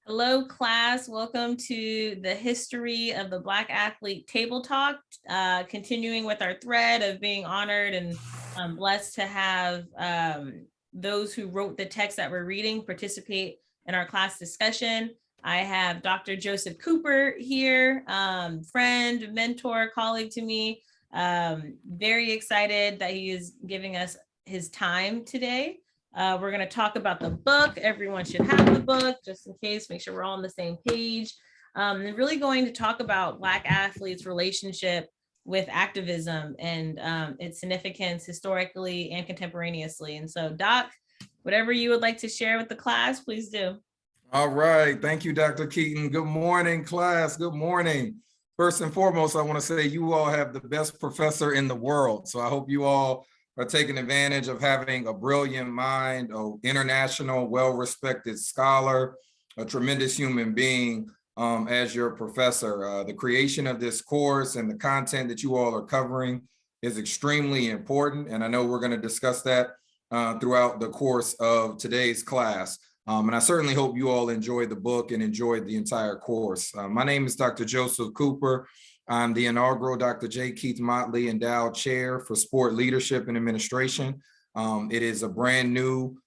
Hello, class. Welcome to the History of the Black Athlete Table Talk, continuing with our thread of being honored and blessed to have those who wrote the text that we're reading participate in our class discussion. I have Dr. Joseph Cooper here, friend, mentor, colleague to me. Very excited that he is giving us his time today. We're going to talk about the book. Everyone should have the book just in case, make sure we're all on the same page. And really going to talk about Black athletes' relationship with activism and its significance historically and contemporaneously. And so, Doc, whatever you would like to share with the class, please do. All right. Thank you, Dr. Keaton. Good morning, class. Good morning. First and foremost, I want to say you all have the best professor in the world. So I hope you all are taking advantage of having a brilliant mind, an international, well-respected scholar, a tremendous human being as your professor. The creation of this course and the content that you all are covering is extremely important. And I know we're going to discuss that throughout the course of today's class. And I certainly hope you all enjoyed the book and enjoyed the entire course. My name is Dr. Joseph Cooper. I'm the inaugural Dr. J. Keith Motley Endowed Chair for Sport Leadership and Administration. It is a brand new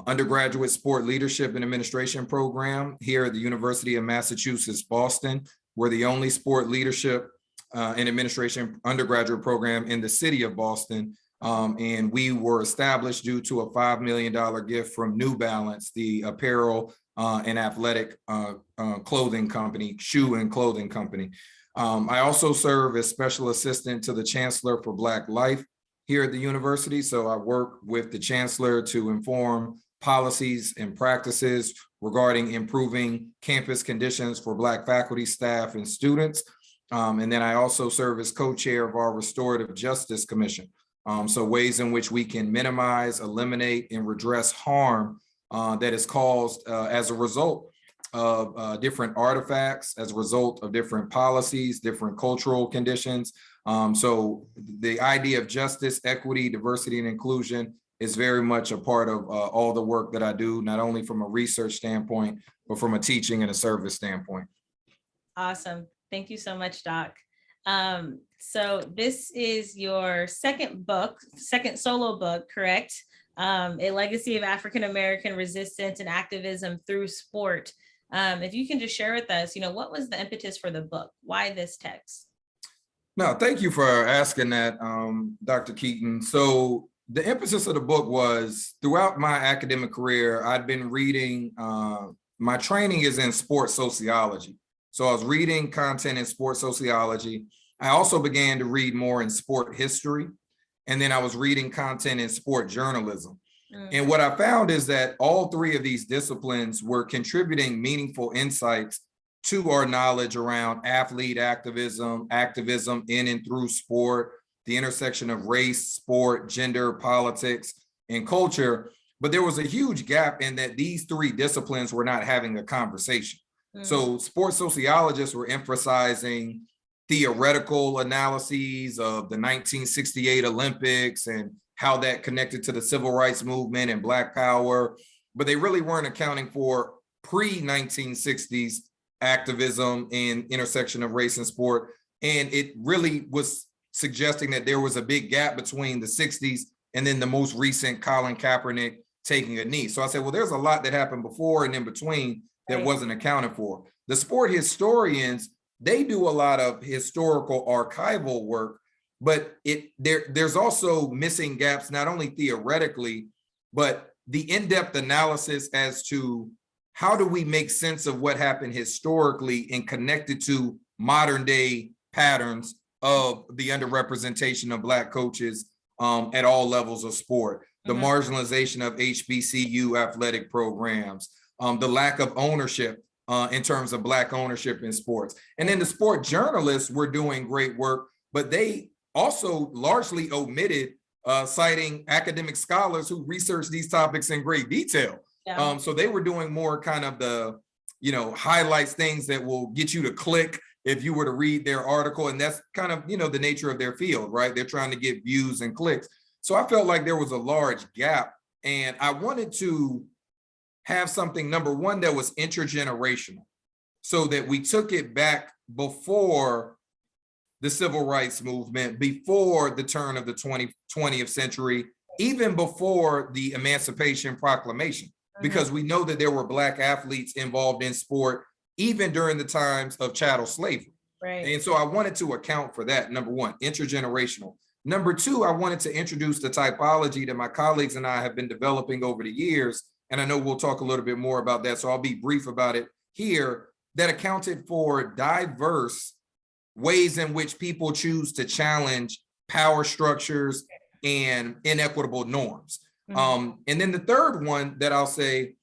undergraduate sport leadership and administration program here at the University of Massachusetts, Boston. We're the only sport leadership and administration undergraduate program in the city of Boston. And we were established due to a $5 million gift from New Balance, the apparel and athletic clothing company, shoe and clothing company. I also serve as special assistant to the Chancellor for Black Life here at the university. So I work with the Chancellor to inform policies and practices regarding improving campus conditions for Black faculty, staff, and students. And then I also serve as co-chair of our Restorative Justice Commission. So ways in which we can minimize, eliminate, and redress harm that is caused as a result of different artifacts, as a result of different policies, different cultural conditions. So the idea of justice, equity, diversity, and inclusion is very much a part of all the work that I do, not only from a research standpoint, but from a teaching and a service standpoint. Awesome. Thank you so much, Doc. So this is your second solo book, correct? A Legacy of African-American Resistance and Activism Through Sport. If you can just share with us, what was the impetus for the book? Why this text? No, thank you for asking that, Dr. Keaton. So the emphasis of the book was throughout my academic career, I'd been reading, my training is in sports sociology. So I was reading content in sports sociology. I also began to read more in sport history. And then I was reading content in sport journalism. And what I found is that all three of these disciplines were contributing meaningful insights to our knowledge around athlete activism, activism in and through sport, the intersection of race, sport, gender, politics, and culture. But there was a huge gap in that these three disciplines were not having a conversation. So sports sociologists were emphasizing theoretical analyses of the 1968 Olympics and how that connected to the civil rights movement and Black power, but they really weren't accounting for pre-1960s activism and intersection of race and sport. And it really was suggesting that there was a big gap between the 60s and then the most recent Colin Kaepernick taking a knee. So I said, well, there's a lot that happened before and in between that wasn't accounted for. The sport historians, they do a lot of historical archival work, but there's also missing gaps, not only theoretically, but the in-depth analysis as to how do we make sense of what happened historically and connect it to modern day patterns of the underrepresentation of Black coaches at all levels of sport, the marginalization of HBCU athletic programs, the lack of ownership in terms of Black ownership in sports. And then the sport journalists were doing great work, but they also largely omitted citing academic scholars who researched these topics in great detail. So they were doing more kind of the, highlights, things that will get you to click if you were to read their article. And that's kind of, the nature of their field, right? They're trying to get views and clicks. So I felt like there was a large gap, and I wanted to have something, number one, that was intergenerational, so that we took it back before the civil rights movement, before the turn of the 20th century, even before the Emancipation Proclamation, because we know that there were Black athletes involved in sport even during the times of chattel slavery. Right. And so I wanted to account for that. Number one, intergenerational. Number two, I wanted to introduce the typology that my colleagues and I have been developing over the years. And I know we'll talk a little bit more about that, so I'll be brief about it here, that accounted for diverse ways in which people choose to challenge power structures and inequitable norms. And then the third one that I'll say,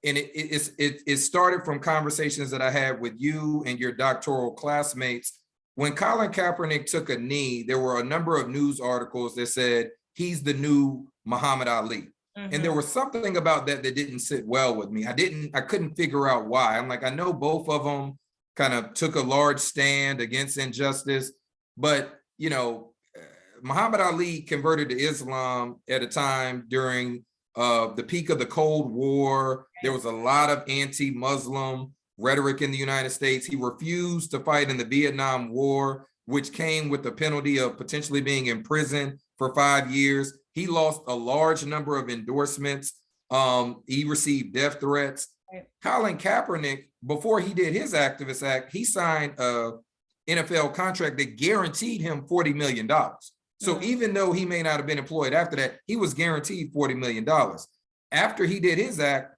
and it started from conversations that I had with you and your doctoral classmates. When Colin Kaepernick took a knee, there were a number of news articles that said he's the new Muhammad Ali. And there was something about that that didn't sit well with me. I couldn't figure out why. I'm like, I know both of them kind of took a large stand against injustice, but Muhammad Ali converted to Islam at a time during the peak of the Cold War. There was a lot of anti-Muslim rhetoric in the United States. He refused to fight in the Vietnam War, which came with the penalty of potentially being imprisoned for 5 years. He lost a large number of endorsements. He received death threats. Right. Colin Kaepernick, before he did his activist act, he signed a NFL contract that guaranteed him $40 million. So even though he may not have been employed after that, he was guaranteed $40 million. After he did his act,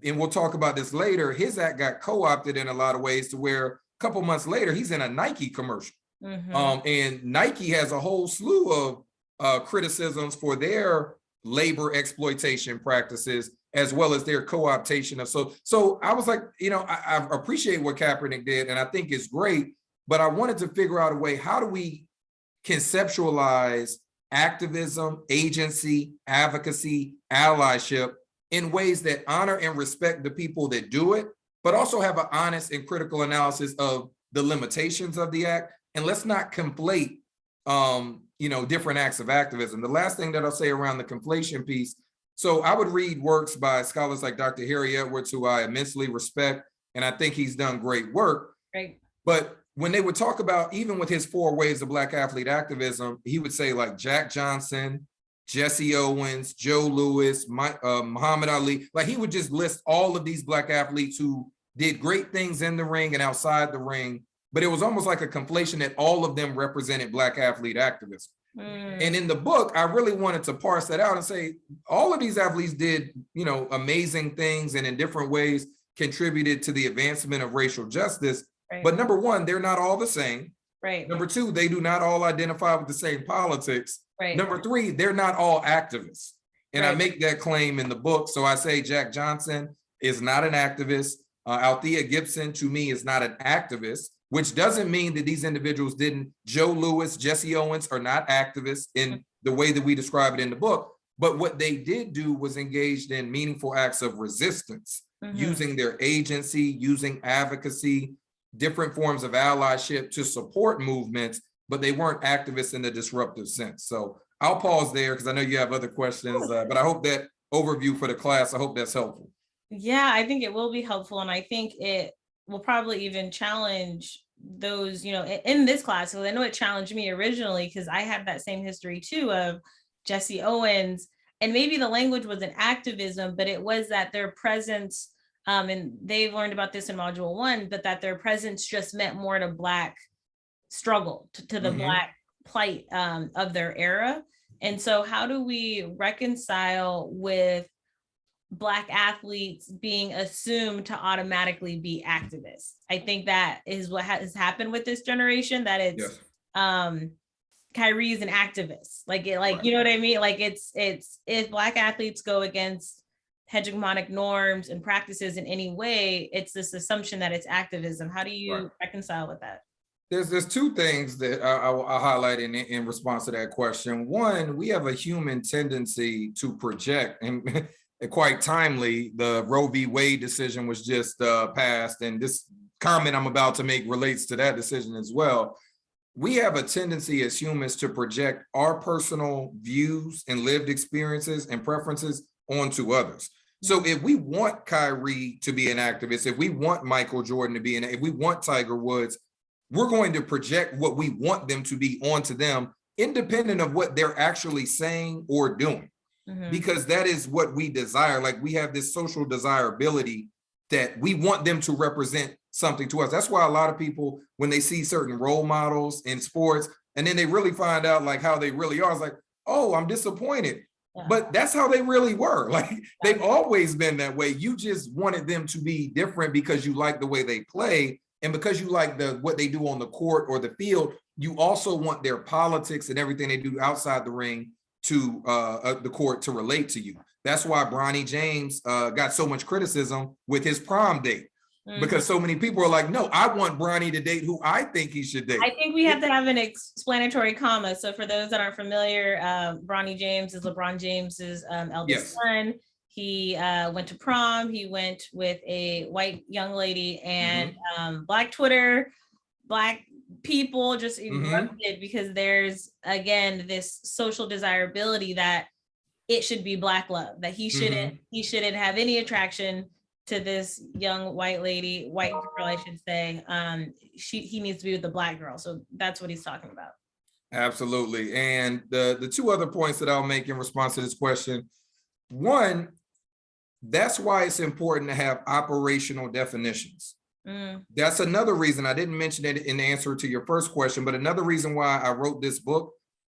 and we'll talk about this later, his act got co-opted in a lot of ways to where a couple months later, he's in a Nike commercial. And Nike has a whole slew of criticisms for their labor exploitation practices, as well as their co-optation of. So I was like, I appreciate what Kaepernick did, and I think it's great, but I wanted to figure out a way, how do we conceptualize activism, agency, advocacy, allyship in ways that honor and respect the people that do it, but also have an honest and critical analysis of the limitations of the act. And let's not conflate, different acts of activism. The last thing that I'll say around the conflation piece, so I would read works by scholars like Dr. Harry Edwards, who I immensely respect, and I think he's done great work. Right. But when they would talk about, even with his 4 waves of Black athlete activism, he would say like Jack Johnson, Jesse Owens, Joe Louis, Muhammad Ali, like he would just list all of these Black athletes who did great things in the ring and outside the ring, but it was almost like a conflation that all of them represented Black athlete activism. And in the book, I really wanted to parse that out and say, all of these athletes did, amazing things and in different ways contributed to the advancement of racial justice. Right. But number one, they're not all the same. Right. Number two, they do not all identify with the same politics. Right. Number three, they're not all activists. And I make that claim in the book. So I say Jack Johnson is not an activist. Althea Gibson, to me, is not an activist, which doesn't mean that these individuals didn't. Joe Louis, Jesse Owens are not activists in the way that we describe it in the book. But what they did do was engaged in meaningful acts of resistance, using their agency, using advocacy, different forms of allyship to support movements, but they weren't activists in the disruptive sense. So I'll pause there because I know you have other questions, but I hope that overview for the class, I hope that's helpful. Yeah, I think it will be helpful. And I think it will probably even challenge those, in this class, because I know it challenged me originally because I had that same history too of Jesse Owens, and maybe the language wasn't activism, but it was that their presence, and they've learned about this in module 1, but that their presence just meant more to Black struggle, to the Black plight of their era. And so how do we reconcile with Black athletes being assumed to automatically be activists? I think that is what has happened with this generation, that it's Kyrie's an activist. Like you know what I mean? Like it's if Black athletes go against hegemonic norms and practices in any way, it's this assumption that it's activism. How do you reconcile with that? There's 2 things that I'll highlight in response to that question. One, we have a human tendency to project, and quite timely, the Roe v. Wade decision was just passed, and this comment I'm about to make relates to that decision as well. We have a tendency as humans to project our personal views and lived experiences and preferences onto others. So if we want Kyrie to be an activist, if we want Michael Jordan to be if we want Tiger Woods, we're going to project what we want them to be onto them, independent of what they're actually saying or doing, because that is what we desire. Like, we have this social desirability that we want them to represent something to us. That's why a lot of people, when they see certain role models in sports, and then they really find out like how they really are, it's like, oh, I'm disappointed. Yeah. But that's how they really were. Like, they've always been that way. You just wanted them to be different because you like the way they play, and because you like what they do on the court or the field. You also want their politics and everything they do outside the ring to the court to relate to you. That's why Bronny James got so much criticism with his prom date. Because so many people are like, no, I want Bronny to date who I think he should date. I think we have to have an explanatory comma. So for those that aren't familiar, Bronny James is LeBron James's eldest son. He went to prom. He went with a white young lady, and Black Twitter, Black people just erupted because there's, again, this social desirability that it should be Black love, that he shouldn't have any attraction to this young white girl, I should say. He needs to be with the Black girl. So that's what he's talking about. Absolutely. And the two other points that I'll make in response to this question: one, that's why it's important to have operational definitions. That's another reason I didn't mention it in answer to your first question, but another reason why I wrote this book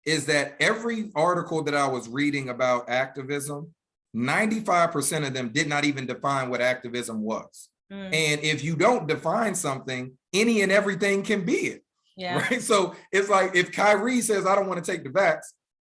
is that every article that I was reading about activism, 95% of them did not even define what activism was. And if you don't define something, any and everything can be it. Yeah. Right. So it's like, if Kyrie says, I don't want to take the vax,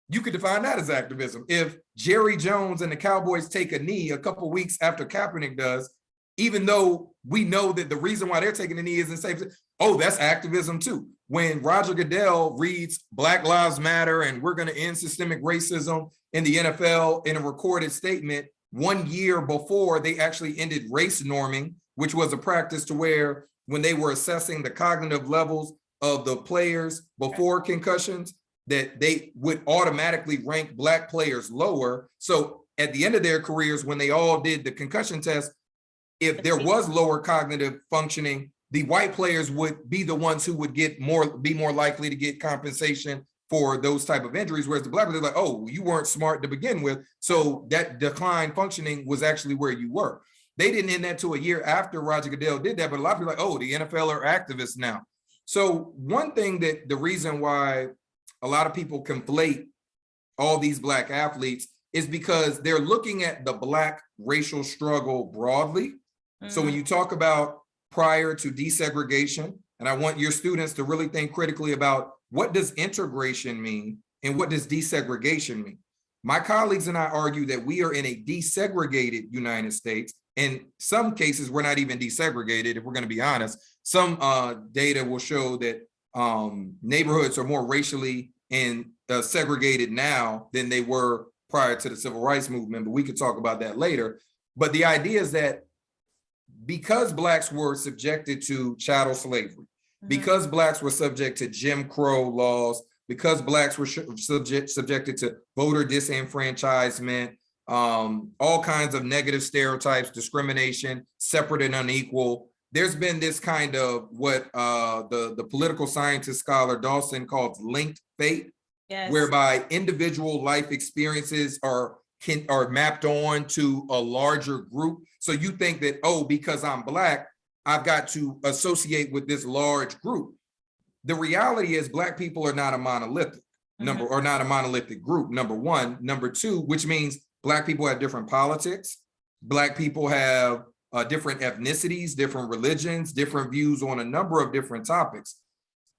you could define that as activism. If Jerry Jones and the Cowboys take a knee a couple weeks after Kaepernick does, even though we know that the reason why they're taking the knee isn't safe, oh, that's activism too. When Roger Goodell reads Black Lives Matter and we're going to end systemic racism in the NFL in a recorded statement 1 year before they actually ended race norming, which was a practice to where when they were assessing the cognitive levels of the players before concussions, that they would automatically rank Black players lower. So at the end of their careers, when they all did the concussion test, if there was lower cognitive functioning, the white players would be the ones who would be more likely to get compensation for those type of injuries, whereas the Black players are like, oh, you weren't smart to begin with, so that decline functioning was actually where you were. They didn't end that till a year after Roger Goodell did that, but a lot of people are like, oh, the NFL are activists now. So one thing that the reason why a lot of people conflate all these Black athletes is because they're looking at the Black racial struggle broadly. So when you talk about prior to desegregation, and I want your students to really think critically about what does integration mean and what does desegregation mean. My colleagues and I argue that we are in a desegregated United States. In some cases, we're not even desegregated, if we're going to be honest. Some data will show that neighborhoods are more racially and segregated now than they were prior to the civil rights movement, but we could talk about that later. But the idea is that because Blacks were subjected to chattel slavery, because Blacks were subject to Jim Crow laws, because Blacks were subjected to voter disenfranchisement, all kinds of negative stereotypes, discrimination, separate and unequal, there's been this kind of what the political scientist scholar Dawson calls linked fate, whereby individual life experiences are mapped on to a larger group. So you think that, oh, because I'm Black, I've got to associate with this large group. The reality is Black people are not a monolithic or not a monolithic group, number one. Number two, which means Black people have different politics. Black people have different ethnicities, different religions, different views on a number of different topics,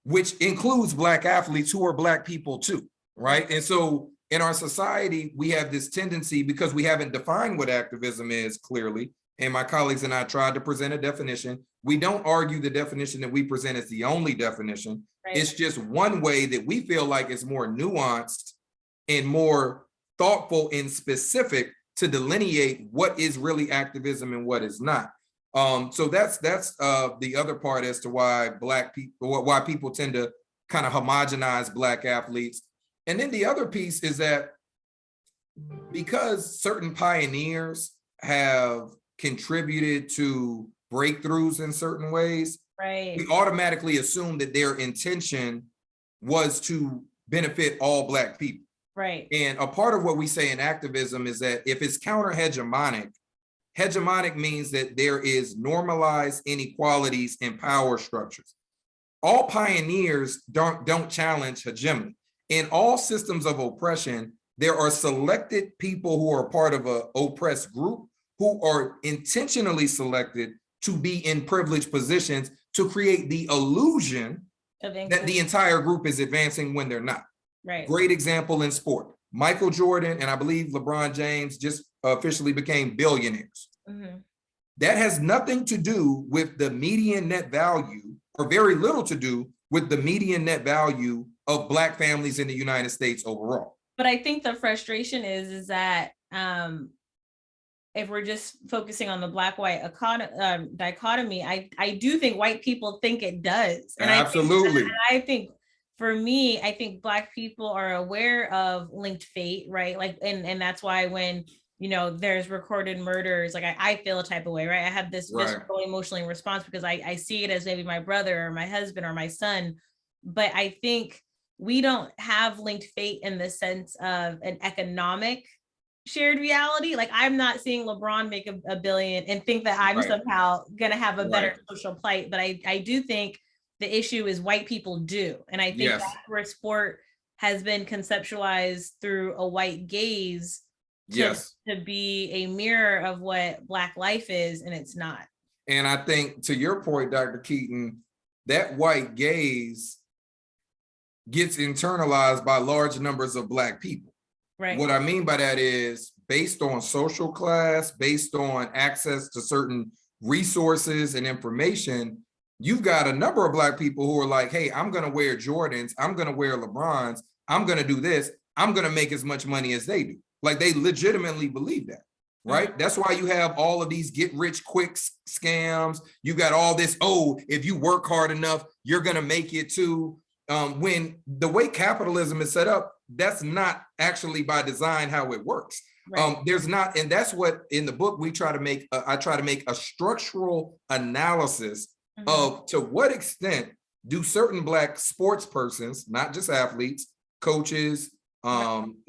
which includes Black athletes who are Black people too, right? And so in our society, we have this tendency, because we haven't defined what activism is clearly, and my colleagues and I tried to present a definition. We don't argue the definition that we present is the only definition. Right. It's just one way that we feel like is more nuanced and more thoughtful and specific to delineate what is really activism and what is not. So that's the other part as to why why people tend to kind of homogenize Black athletes. And then the other piece is that because certain pioneers have contributed to breakthroughs in certain ways, Right. we automatically assume that their intention was to benefit all Black people. Right. And a part of what we say in activism is that if it's counter-hegemonic, hegemonic means that there is normalized inequalities in power structures. All pioneers don't challenge hegemony. In all systems of oppression, there are selected people who are part of an oppressed group who are intentionally selected to be in privileged positions to create the illusion that the entire group is advancing when they're not. Right. Great example in sport. Michael Jordan and I believe LeBron James just officially became billionaires. Mm-hmm. That has nothing to do with the median net value, or very little to do with the median net value of Black families in the United States overall. But I think the frustration is that if we're just focusing on the Black-white dichotomy, I do think white people think it does. And absolutely. I think for me, I think Black people are aware of linked fate, right? Like, and that's why when, you know, there's recorded murders, like I feel a type of way, right? I have this visceral emotionally response because I see it as maybe my brother or my husband or my son. But I think we don't have linked fate in the sense of an economic shared reality. Like, I'm not seeing LeBron make a billion and think that I'm somehow going to have a better social plight. But I do think the issue is white people do. And I think that's where sport has been conceptualized through a white gaze to be a mirror of what Black life is, and it's not. And I think, to your point, Dr. Keaton, that white gaze gets internalized by large numbers of Black people. Right. What I mean by that is based on social class, based on access to certain resources and information, you've got a number of Black people who are like, hey, I'm going to wear Jordans, I'm going to wear LeBrons, I'm going to do this, I'm going to make as much money as they do. Like, they legitimately believe that, right? Mm-hmm. That's why you have all of these get rich quick scams. You got all this, oh, if you work hard enough, you're going to make it too. When the way capitalism is set up, that's not actually by design how it works. Right. There's not, and that's what in the book we try to make. I try to make a structural analysis of to what extent do certain Black sports persons, not just athletes, coaches,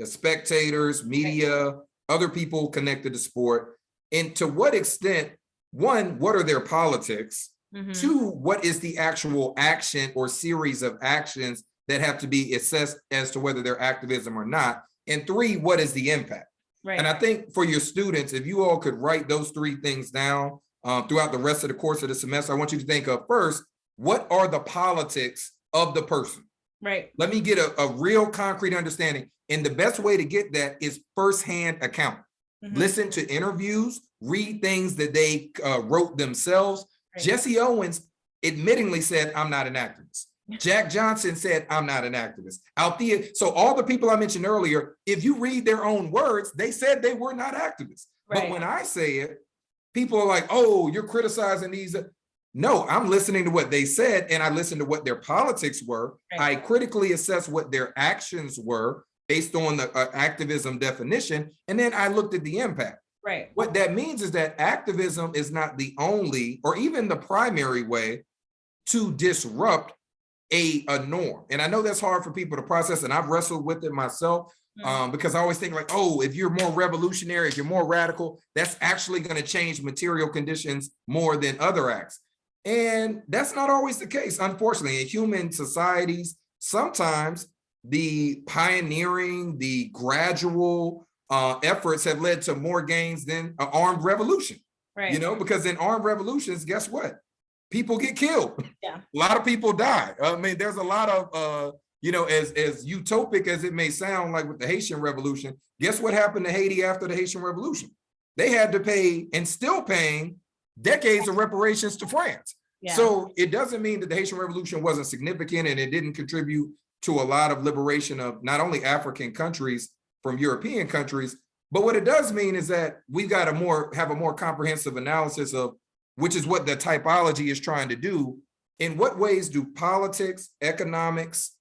spectators, media, other people connected to sport, and to what extent, one, what are their politics? Two, what is the actual action or series of actions that have to be assessed as to whether they're activism or not? And three, what is the impact? Right. And I think for your students, if you all could write those three things down throughout the rest of the course of the semester, I want you to think of first, what are the politics of the person? Right. Let me get a real concrete understanding. And the best way to get that is firsthand account. Listen to interviews, read things that they wrote themselves. Right. Jesse Owens admittingly said, I'm not an activist. Jack Johnson said, I'm not an activist. Althea, so all the people I mentioned earlier, if you read their own words, they said they were not activists. Right. But when I say it, people are like, oh, you're criticizing these. No, I'm listening to what they said, and I listened to what their politics were. Right. I critically assess what their actions were based on the activism definition, and then I looked at the impact. Right. What that means is that activism is not the only or even the primary way to disrupt a norm. And I know that's hard for people to process, and I've wrestled with it myself because I always think like, oh, if you're more revolutionary, if you're more radical, that's actually going to change material conditions more than other acts. And that's not always the case, unfortunately. In human societies, sometimes the pioneering, the gradual efforts have led to more gains than an armed revolution. Right. You know, because in armed revolutions, guess what? People get killed. Yeah. A lot of people die. I mean, there's a lot of, you know, as utopic as it may sound, like with the Haitian Revolution, guess what happened to Haiti after the Haitian Revolution? They had to pay, and still paying, decades of reparations to France. Yeah. So it doesn't mean that the Haitian Revolution wasn't significant and it didn't contribute to a lot of liberation of not only African countries from European countries, but what it does mean is that we've got to have a more comprehensive analysis of, which is what the typology is trying to do. In what ways do politics, economics,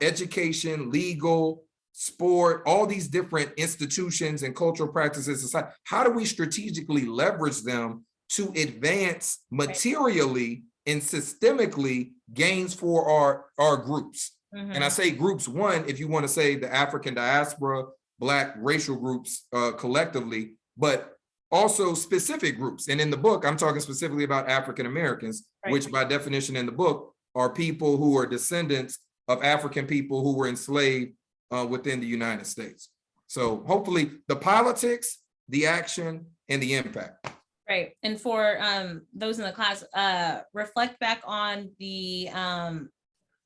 education, legal, sport, all these different institutions and cultural practices, how do we strategically leverage them to advance materially and systemically gains for our groups? And I say groups, one, if you want to say the African diaspora, Black racial groups collectively, but also specific groups. And in the book, I'm talking specifically about African Americans, which by definition in the book are people who are descendants of African people who were enslaved within the United States. So hopefully the politics, the action, and the impact. Right. And for those in the class, reflect back on the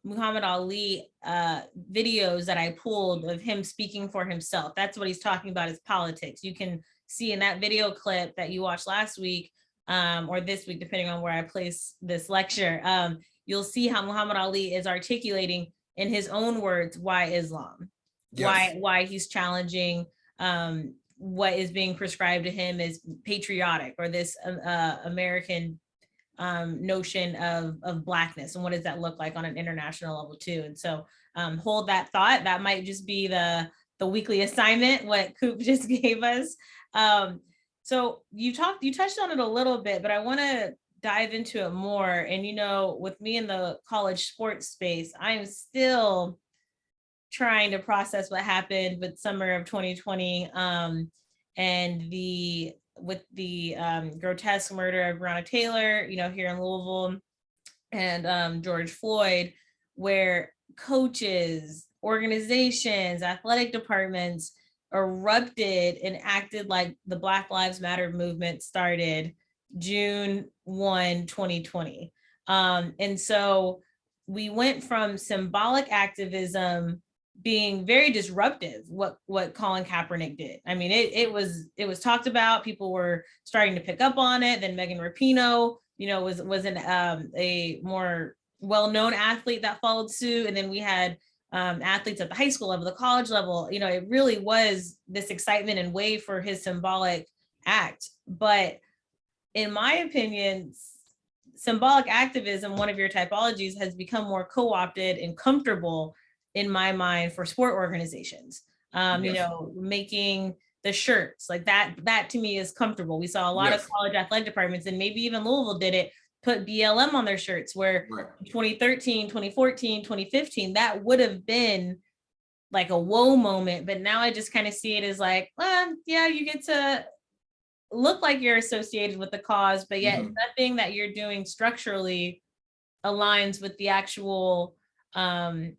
Muhammad Ali videos that I pulled of him speaking for himself. That's what he's talking about, is politics. You can see in that video clip that you watched last week or this week, depending on where I place this lecture, you'll see how Muhammad Ali is articulating in his own words why Islam, why he's challenging what is being prescribed to him as patriotic, or this American notion of Blackness, and what does that look like on an international level too. And so hold that thought. That might just be the weekly assignment, what Coop just gave us. So you touched on it a little bit, but I want to dive into it more. And, you know, with me in the college sports space, I'm still trying to process what happened with summer of 2020 and with the grotesque murder of Breonna Taylor, you know, here in Louisville, and George Floyd, where coaches, organizations, athletic departments erupted and acted like the Black Lives Matter movement started June 1, 2020. And so we went from symbolic activism being very disruptive, what Colin Kaepernick did. I mean, it was talked about, people were starting to pick up on it. Then Megan Rapinoe, you know, was a more well-known athlete that followed suit. And then we had athletes at the high school level, the college level. You know, it really was this excitement and wave for his symbolic act. But in my opinion, symbolic activism, one of your typologies, has become more co-opted and comfortable in my mind for sport organizations. You know, making the shirts like that to me is comfortable. We saw a lot of college athletic departments, and maybe even Louisville did it, put BLM on their shirts, where 2013, 2014, 2015, that would have been like a whoa moment. But now I just kind of see it as like, yeah, you get to look like you're associated with the cause, but yet nothing that you're doing structurally aligns with the actual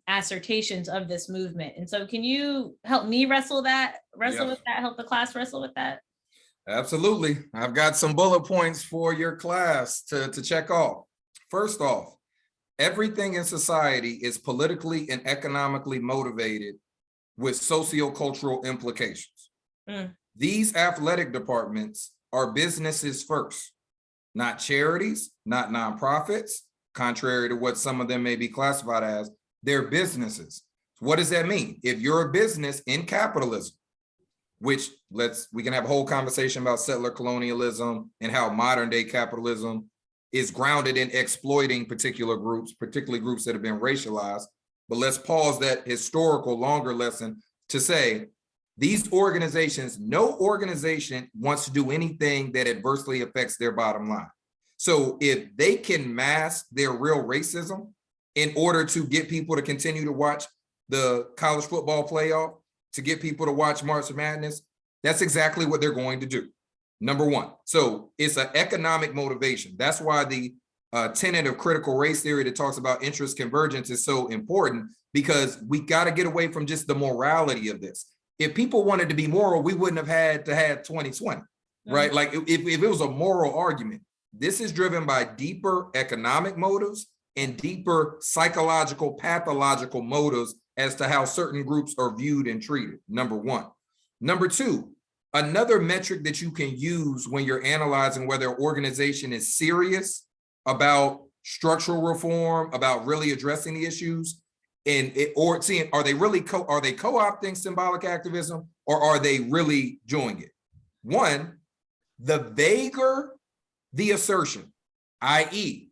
assertions of this movement. And so can you help me wrestle with that, help the class wrestle with that? Absolutely. I've got some bullet points for your class to check off. First off, everything in society is politically and economically motivated with sociocultural implications. These athletic departments are businesses first, not charities, not nonprofits, contrary to what some of them may be classified as. They're businesses. What does that mean? If you're a business in capitalism, which we can have a whole conversation about settler colonialism and how modern day capitalism is grounded in exploiting particular groups, particularly groups that have been racialized. But let's pause that historical longer lesson to say, these organizations, no organization wants to do anything that adversely affects their bottom line. So if they can mask their real racism in order to get people to continue to watch the college football playoff, to get people to watch March Madness, that's exactly what they're going to do. Number one. So it's an economic motivation. That's why the tenet of critical race theory that talks about interest convergence is so important, because we got to get away from just the morality of this. If people wanted to be moral, we wouldn't have had to have 2020, right? Like if it was a moral argument, this is driven by deeper economic motives and deeper psychological, pathological motives as to how certain groups are viewed and treated, number one. Number two, another metric that you can use when you're analyzing whether an organization is serious about structural reform, about really addressing the issues, or seeing, are they co-opting symbolic activism, or are they really doing it? One, the vaguer the assertion, i.e.,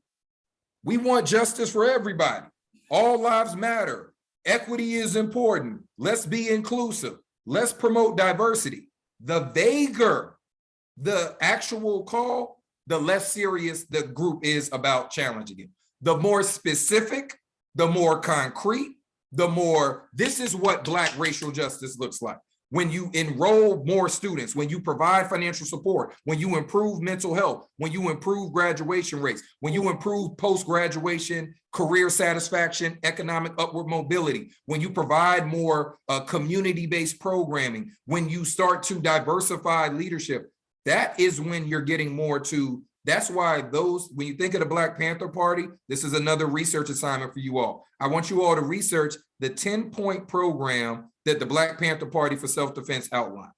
we want justice for everybody, all lives matter, equity is important. Let's be inclusive. Let's promote diversity. The vaguer the actual call, the less serious the group is about challenging it. The more specific, the more concrete, the more this is what Black racial justice looks like. When you enroll more students, when you provide financial support, when you improve mental health, when you improve graduation rates, when you improve post-graduation career satisfaction, economic upward mobility, when you provide more community-based programming, when you start to diversify leadership, that is when you're getting more to, that's why those, when you think of the Black Panther Party, this is another research assignment for you all. I want you all to research the 10-point program that the Black Panther Party for Self-Defense outlined.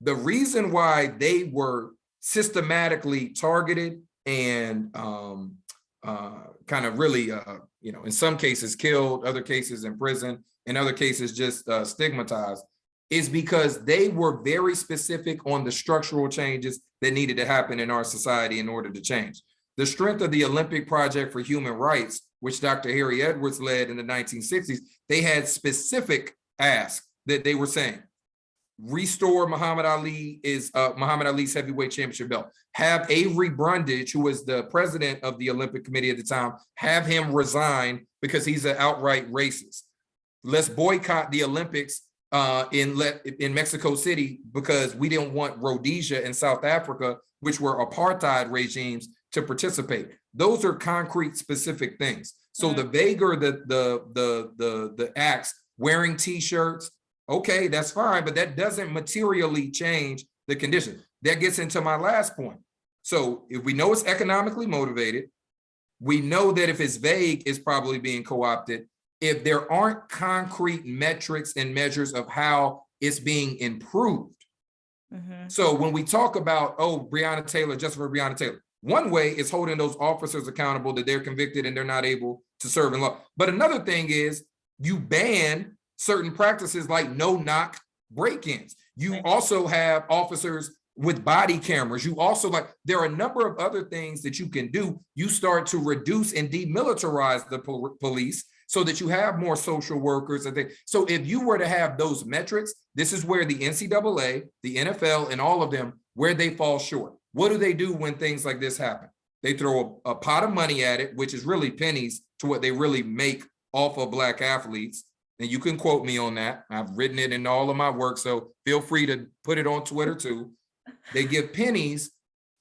The reason why they were systematically targeted and kind of really, in some cases killed, other cases in prison, in other cases just stigmatized, is because they were very specific on the structural changes that needed to happen in our society in order to change. The strength of the Olympic Project for Human Rights, which Dr. Harry Edwards led in the 1960s, they had specific asks that they were saying, restore Muhammad Ali's heavyweight championship belt, have Avery Brundage, who was the president of the Olympic Committee at the time, have him resign because he's an outright racist. Let's boycott the Olympics in Mexico City because we didn't want Rhodesia and South Africa, which were apartheid regimes, to participate. Those are concrete, specific things. So the vaguer the acts, wearing T-shirts, okay, that's fine, but that doesn't materially change the condition. That gets into my last point. So if we know it's economically motivated, we know that if it's vague, it's probably being co-opted. If there aren't concrete metrics and measures of how it's being improved. So when we talk about, oh, Breonna Taylor, just for Breonna Taylor, one way is holding those officers accountable that they're convicted and they're not able to serve in law. But another thing is you ban certain practices like no-knock break-ins. You also have officers with body cameras. You also there are a number of other things that you can do. You start to reduce and demilitarize the police so that you have more social workers. So if you were to have those metrics, this is where the NCAA, the NFL, and all of them, where they fall short. What do they do when things like this happen? They throw a pot of money at it, which is really pennies to what they really make off of Black athletes. And you can quote me on that. I've written it in all of my work, so feel free to put it on Twitter too. They give pennies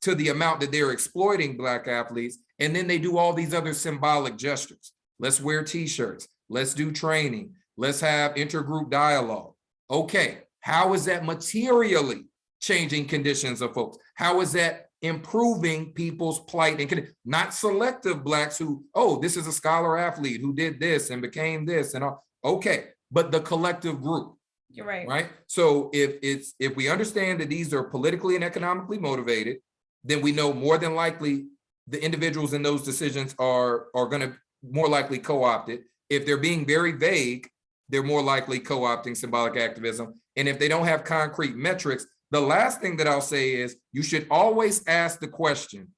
to the amount that they're exploiting Black athletes, and then they do all these other symbolic gestures. Let's wear T-shirts. Let's do training. Let's have intergroup dialogue. Okay, how is that materially changing conditions of folks? How is that improving people's plight and not selective Blacks who, oh, this is a scholar athlete who did this and became this and all. Okay, but the collective group. You're right. Right. So if we understand that these are politically and economically motivated, then we know more than likely the individuals in those decisions are going to more likely co-opt it. If they're being very vague, they're more likely co-opting symbolic activism. And if they don't have concrete metrics, the last thing that I'll say is you should always ask the question,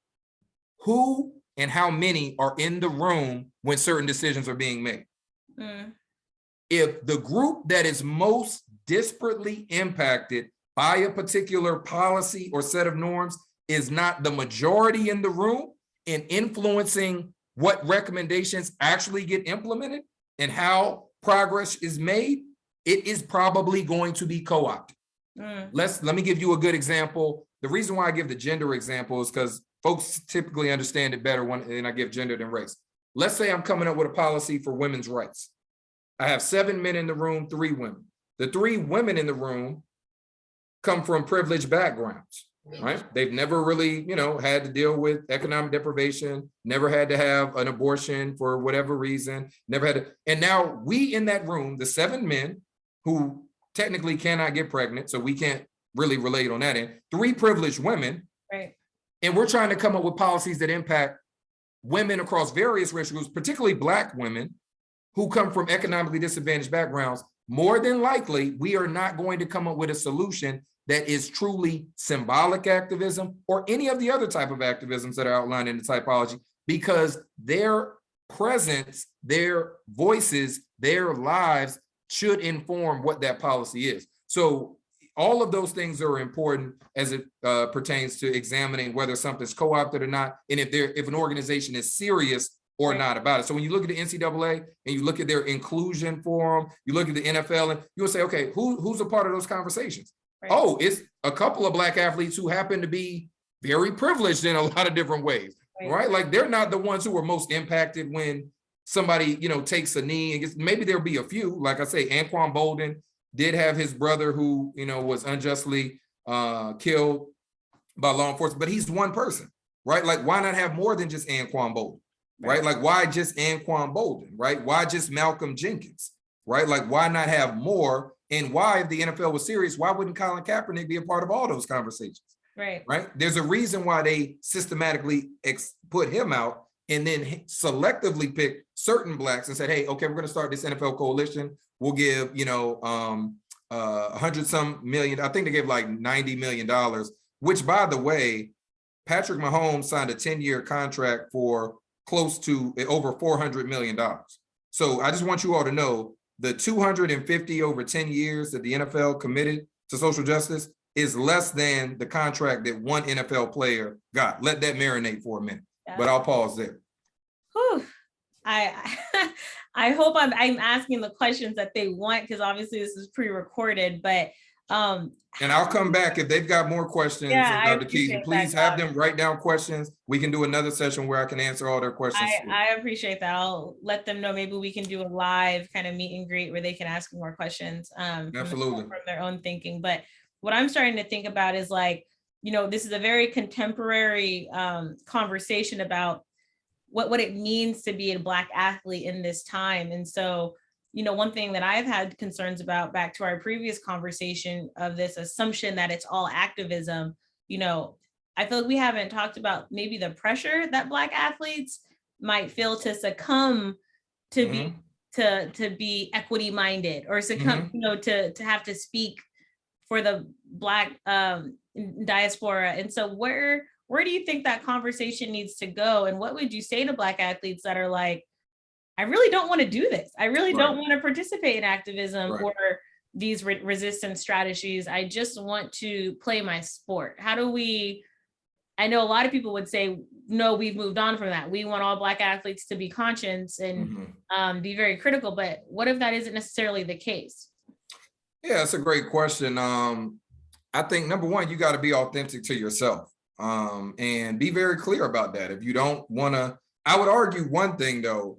who and how many are in the room when certain decisions are being made? If the group that is most disparately impacted by a particular policy or set of norms is not the majority in the room in influencing what recommendations actually get implemented and how progress is made, it is probably going to be co-opted. Let me give you a good example. The reason why I give the gender example is because folks typically understand it better when I give gender than race. Let's say I'm coming up with a policy for women's rights. I have 7 men in the room, 3 women. The 3 women in the room come from privileged backgrounds, right? They've never really, had to deal with economic deprivation, never had to have an abortion for whatever reason, never had to. And now we in that room, the 7 men who technically cannot get pregnant, so we can't really relate on that end, 3 privileged women, right? And we're trying to come up with policies that impact women across various racial groups, particularly Black women, who come from economically disadvantaged backgrounds. More than likely, we are not going to come up with a solution that is truly symbolic activism or any of the other type of activisms that are outlined in the typology, because their presence, their voices, their lives should inform what that policy is. So all of those things are important as it pertains to examining whether something's co-opted or not, and if an organization is serious or not about it. So when you look at the NCAA and you look at their inclusion forum, you look at the NFL, and you'll say, okay, who's a part of those conversations? Right. Oh, it's a couple of Black athletes who happen to be very privileged in a lot of different ways, right? Like they're not the ones who are most impacted when somebody, takes a knee and gets, maybe there'll be a few, like I say, Anquan Bolden did have his brother who, was unjustly killed by law enforcement, but he's one person, right? Like, why not have more than just Anquan Bolden, right? Like, why just Anquan Bolden, right? Why just Malcolm Jenkins, right? Like, why not have more? And why, if the NFL was serious, why wouldn't Colin Kaepernick be a part of all those conversations? Right. There's a reason why they systematically put him out and then selectively picked certain Blacks and said, hey, okay, we're going to start this NFL coalition. We'll give, 100 some million. I think they gave like $90 million, which, by the way, Patrick Mahomes signed a 10-year contract for close to over $400 million. So I just want you all to know the 250 over 10 years that the NFL committed to social justice is less than the contract that one NFL player got. Let that marinate for a minute, but I'll pause there. Whew. I hope I'm asking the questions that they want, because obviously this is pre-recorded, but and I'll come back if they've got more questions. Dr. Keaton, please have them write down questions. We can do another session where I can answer all their questions. I appreciate that. I'll let them know. Maybe we can do a live kind of meet and greet where they can ask more questions absolutely from their own thinking. But what I'm starting to think about is like, this is a very contemporary conversation about what it means to be a Black athlete in this time. And so, one thing that I've had concerns about, back to our previous conversation of this assumption that it's all activism, I feel like we haven't talked about maybe the pressure that Black athletes might feel to succumb to be equity minded, or succumb, to have to speak for the Black diaspora. And so where do you think that conversation needs to go? And what would you say to Black athletes that are like, I really don't want to do this. I really don't want to participate in activism or these resistance strategies. I just want to play my sport. How do we, I know a lot of people would say, no, we've moved on from that. We want all Black athletes to be conscious and be very critical, but what if that isn't necessarily the case? Yeah, that's a great question. I think number one, you got to be authentic to yourself and be very clear about that. If you don't want to, I would argue one thing though,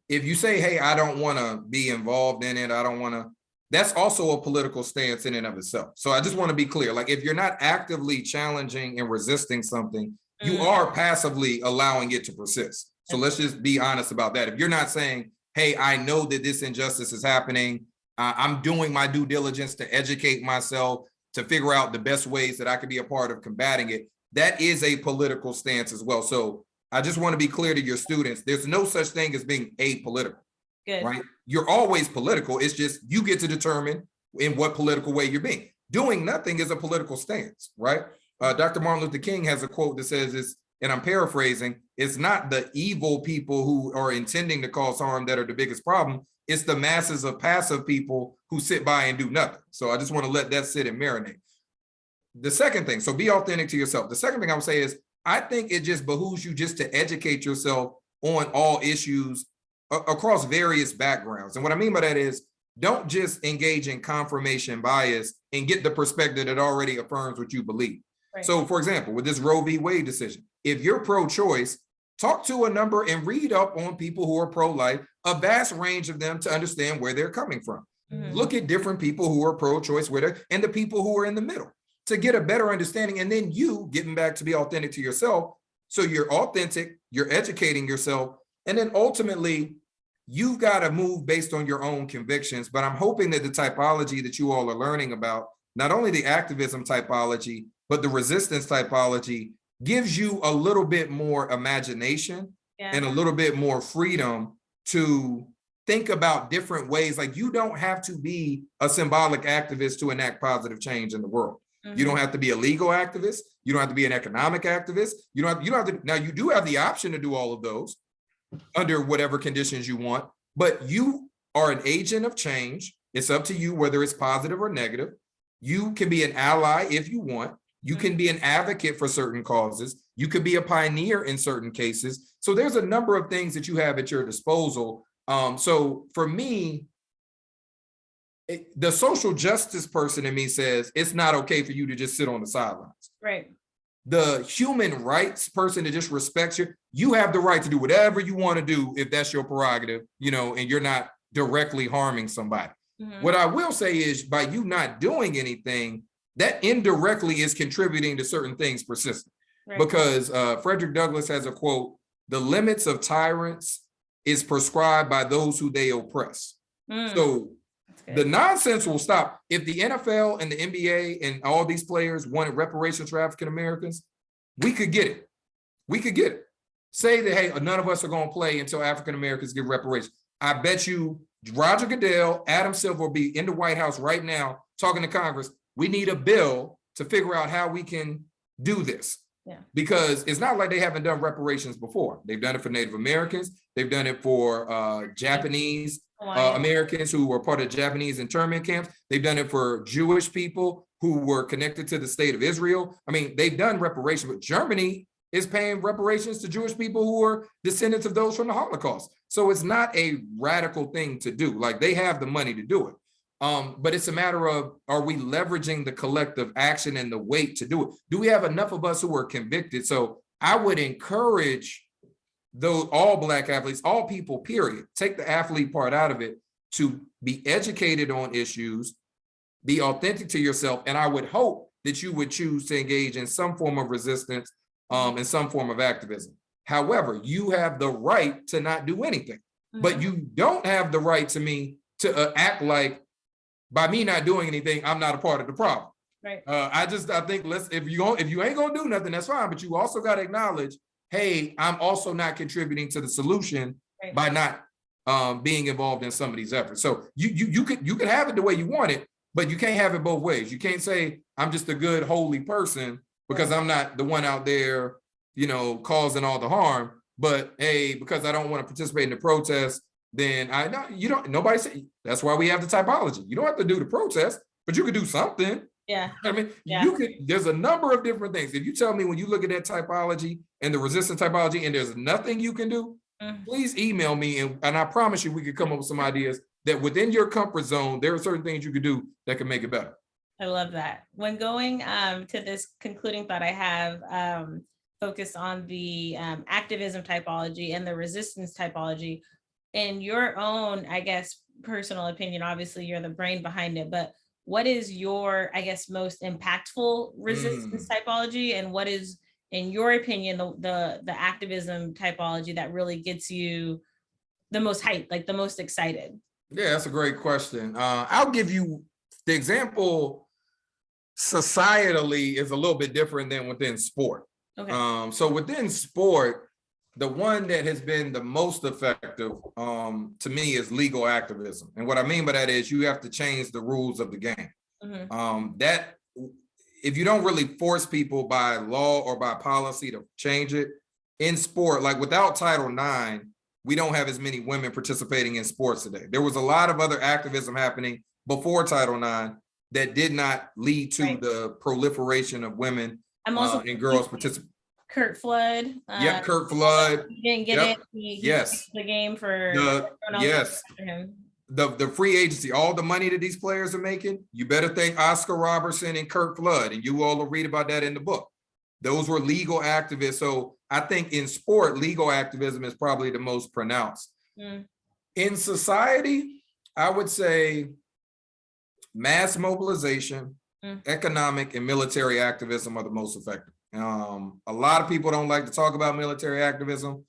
if you say, hey, I don't want to be involved in it, I don't want to, that's also a political stance in and of itself. So I just want to be clear, like if you're not actively challenging and resisting something, you are passively allowing it to persist. So let's just be honest about that. If you're not saying, hey, I know that this injustice is happening, I'm doing my due diligence to educate myself, to figure out the best ways that I could be a part of combating it, that is a political stance as well. So I just want to be clear to your students, there's no such thing as being apolitical, right? You're always political. It's just you get to determine in what political way you're being. Doing nothing is a political stance, right? Dr. Martin Luther King has a quote that says, and I'm paraphrasing, it's not the evil people who are intending to cause harm that are the biggest problem. It's the masses of passive people who sit by and do nothing. So I just want to let that sit and marinate. The second thing, so be authentic to yourself. The second thing I would say is, I think it just behooves you just to educate yourself on all issues across various backgrounds. And what I mean by that is, don't just engage in confirmation bias and get the perspective that already affirms what you believe. So for example, with this Roe v. Wade decision, if you're pro-choice, talk to a number and read up on people who are pro-life, a vast range of them, to understand where they're coming from. Look at different people who are pro-choice and the people who are in the middle, to get a better understanding. And then you getting back to be authentic to yourself. So you're authentic, you're educating yourself. And then ultimately, you've got to move based on your own convictions. But I'm hoping that the typology that you all are learning about, not only the activism typology, but the resistance typology, gives you a little bit more imagination and a little bit more freedom to think about different ways. Like, you don't have to be a symbolic activist to enact positive change in the world. You don't have to be a legal activist. You don't have to be an economic activist. You don't have to, now you do have the option to do all of those, under whatever conditions you want, but you are an agent of change. It's up to you whether it's positive or negative. You can be an ally if you want. You can be an advocate for certain causes. You could be a pioneer in certain cases. So there's a number of things that you have at your disposal. So for me, the social justice person in me says it's not okay for you to just sit on the sidelines. Right. The human rights person that just respects you, you have the right to do whatever you want to do if that's your prerogative, and you're not directly harming somebody. What I will say is by you not doing anything, that indirectly is contributing to certain things persisting. Right. Because Frederick Douglass has a quote, "The limits of tyrants is prescribed by those who they oppress." So the nonsense will stop. If the NFL and the NBA and all these players wanted reparations for African Americans, we could get it. We could get it. Say that, hey, none of us are going to play until African Americans get reparations. I bet you Roger Goodell, Adam Silver will be in the White House right now talking to Congress. We need a bill to figure out how we can do this. Yeah. Because it's not like they haven't done reparations before. They've done it for Native Americans. They've done it for Japanese Americans who were part of Japanese internment camps. They've done it for Jewish people who were connected to the state of Israel. I mean, they've done reparations, but Germany is paying reparations to Jewish people who are descendants of those from the Holocaust. So it's not a radical thing to do. Like, they have the money to do it. But it's a matter of, are we leveraging the collective action and the weight to do it? Do we have enough of us who are convicted? So I would encourage all Black athletes, all people, period, take the athlete part out of it, to be educated on issues, be authentic to yourself. And I would hope that you would choose to engage in some form of resistance, and some form of activism. However, you have the right to not do anything, but you don't have the right to act like, by me not doing anything, I'm not a part of the problem. Right. I think if you ain't gonna do nothing, that's fine. But you also got to acknowledge, hey, I'm also not contributing to the solution by not being involved in some of these efforts. So you could have it the way you want it, but you can't have it both ways. You can't say I'm just a good, holy person because I'm not the one out there, causing all the harm. But hey, because I don't want to participate in the protest, then nobody say. That's why we have the typology. You don't have to do the protest, but you could do something. Yeah. I mean, there's a number of different things. If you tell me when you look at that typology and the resistance typology and there's nothing you can do, please email me and I promise you we could come up with some ideas that within your comfort zone, there are certain things you could do that can make it better. I love that. When going to this concluding thought, I have focused on the activism typology and the resistance typology. In your own, I guess, personal opinion, obviously you're the brain behind it, but what is your, I guess, most impactful resistance typology, and what is, in your opinion, the activism typology that really gets you the most hype, like the most excited? Yeah, that's a great question. I'll give you the example. Societally is a little bit different than within sport. Okay. So within sport, the one that has been the most effective to me is legal activism. And what I mean by that is you have to change the rules of the game. That if you don't really force people by law or by policy to change it in sport, like without Title IX, we don't have as many women participating in sports today. There was a lot of other activism happening before Title IX that did not lead to the proliferation of women and girls participating. Curt Flood. Curt Flood. He didn't get it. He the game for the free agency, all the money that these players are making. You better thank Oscar Robertson and Curt Flood, and you all will read about that in the book. Those were legal activists. So I think in sport, legal activism is probably the most pronounced. In society, I would say mass mobilization, economic and military activism are the most effective. A lot of people don't like to talk about military activism,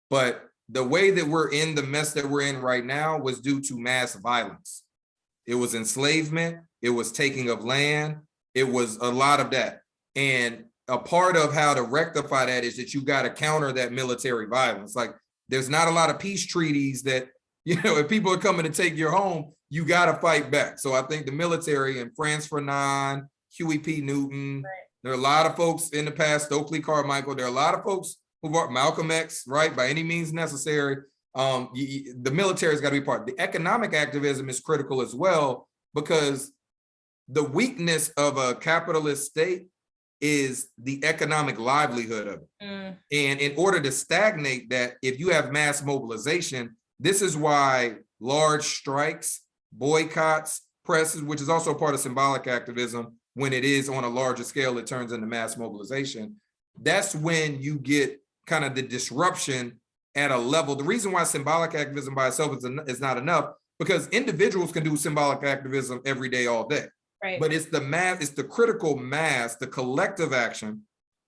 but the way that we're in the mess that we're in right now was due to mass violence. It was enslavement. It was taking of land. It was a lot of that. And a part of how to rectify that is that you got to counter that military violence. Like, there's not a lot of peace treaties that, if people are coming to take your home, you got to fight back. So I think the military and France Fanon, Huey P. Newton, there are a lot of folks in the past, Stokely Carmichael, there are a lot of folks Malcolm X, right? By any means necessary. The military's got to be part. The economic activism is critical as well, because the weakness of a capitalist state is the economic livelihood of it. And in order to stagnate that, if you have mass mobilization, this is why large strikes, boycotts, presses, which is also part of symbolic activism, when it is on a larger scale, it turns into mass mobilization. That's when you get kind of the disruption at a level. The reason why symbolic activism by itself is not enough, because individuals can do symbolic activism every day, all day. Right. But it's the mass, it's the critical mass, the collective action,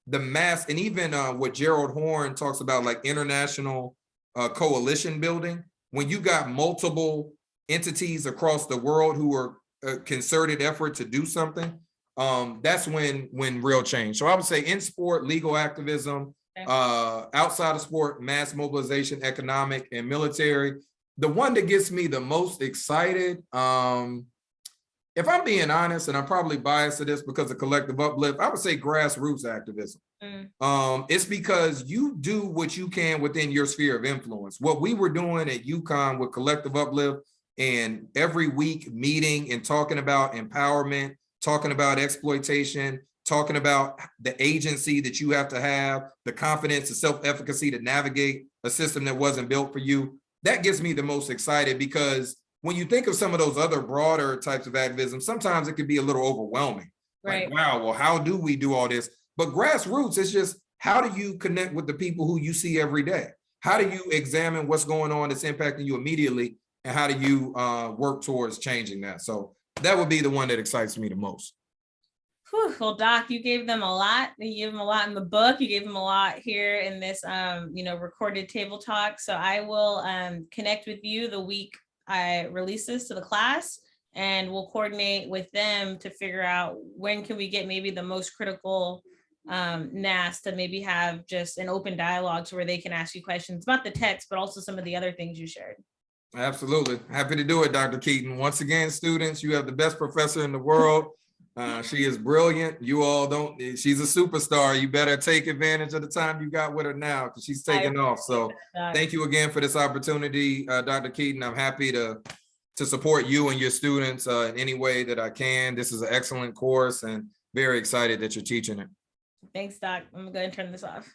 the mass, and even what Gerald Horne talks about, like international coalition building. When you got multiple entities across the world who are a concerted effort to do something, that's when real change. So I would say in sport, legal activism, outside of sport, mass mobilization, economic and military. The one that gets me the most excited, if I'm being honest, and I'm probably biased to this because of collective uplift, I would say grassroots activism. It's because you do what you can within your sphere of influence. What we were doing at UConn with collective uplift, and every week meeting and talking about empowerment, talking about exploitation, talking about the agency that you have to have, the confidence, the self-efficacy to navigate a system that wasn't built for you. That gets me the most excited, because when you think of some of those other broader types of activism, sometimes it can be a little overwhelming. Right. Like, wow, well, how do we do all this? But grassroots, it's just, how do you connect with the people who you see every day? How do you examine what's going on that's impacting you immediately? And how do you work towards changing that? So that would be the one that excites me the most. Whew. Well, Doc, you gave them a lot. You gave them a lot in the book. You gave them a lot here in this, recorded table talk. So I will connect with you the week I release this to the class, and we'll coordinate with them to figure out when can we get maybe the most critical NAS to maybe have just an open dialogue to where they can ask you questions about the text, but also some of the other things you shared. Absolutely. Happy to do it, Dr. Keaton. Once again, students, you have the best professor in the world. She is brilliant. You all don't, she's a superstar. You better take advantage of the time you got with her now, because she's taking off. So thank you again for this opportunity, Dr. Keaton. I'm happy to support you and your students in any way that I can. This is an excellent course, and very excited that you're teaching it. Thanks, Doc. I'm gonna go ahead and turn this off.